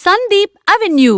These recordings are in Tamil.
சந்தீப் அவென்யூ.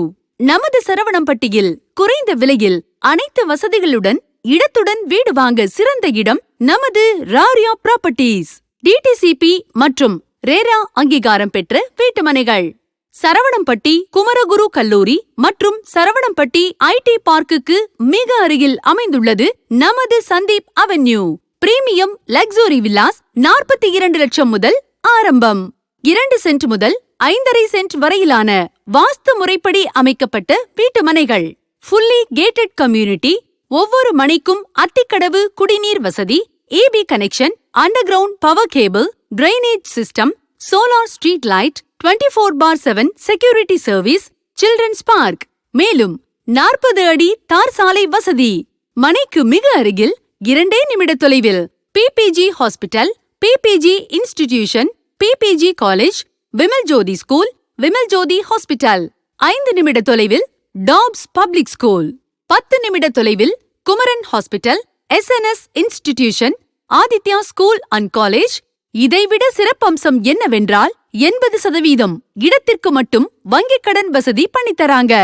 நமது சரவணம்பட்டியில் குறைந்த விலையில் அனைத்து வசதிகளுடன் இடத்துடன் வீடு வாங்க சிறந்த இடம் நமது ராரியா ப்ராப்பர்ட்டீஸ். டிடிசிபி மற்றும் ரேரா அங்கீகாரம் பெற்ற வீட்டுமனைகள். சரவணம்பட்டி குமரகுரு கல்லூரி மற்றும் சரவணம்பட்டி ஐடி பார்க்குக்கு மிக அருகில் அமைந்துள்ளது நமது Sandeep avenue. Premium luxury villas 42 லட்சம் முதல் ஆரம்பம். 2 சென்ட் முதல் 5.5 சென்ட் வரையிலான வாஸ்து முறைப்படி அமைக்கப்பட்ட வீட்டுமனைகள். Fully gated community. ஒவ்வொரு மனைக்கும் அத்திக்கடவு குடிநீர் வசதி, EB connection, underground power cable, drainage system, solar street light, 24/7 security service, children's park. மேலும் 40 அடி தார் சாலை வசதி. மனைக்கு மிக அருகில் 2 நிமிட தொலைவில் PPG hospital, PPG institution, PPG college, Vimal Jyothi school, Vimal Jyothi hospital. 5 நிமிட தொலைவில் டாப்ஸ் பப்ளிக் ஸ்கூல். 10 நிமிட தொலைவில் Kumaran hospital, SNS institution, Aditya school and college. இதைவிட சிறப்பம்சம் என்னவென்றால் 80% இடத்திற்கு மட்டும் வங்கிக் கடன் வசதி பண்ணித்தராங்க.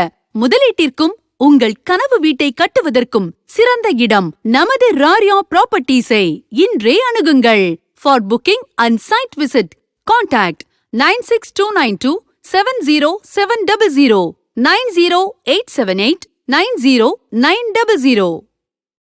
முதலீட்டிற்கும் உங்கள் கனவு வீட்டை கட்டுவதற்கும் சிறந்த இடம் நமது ராரியா ப்ராப்பர்ட்டீஸை இன்றே அணுகுங்கள். For booking and site visit contact 9629270700, 9087890900.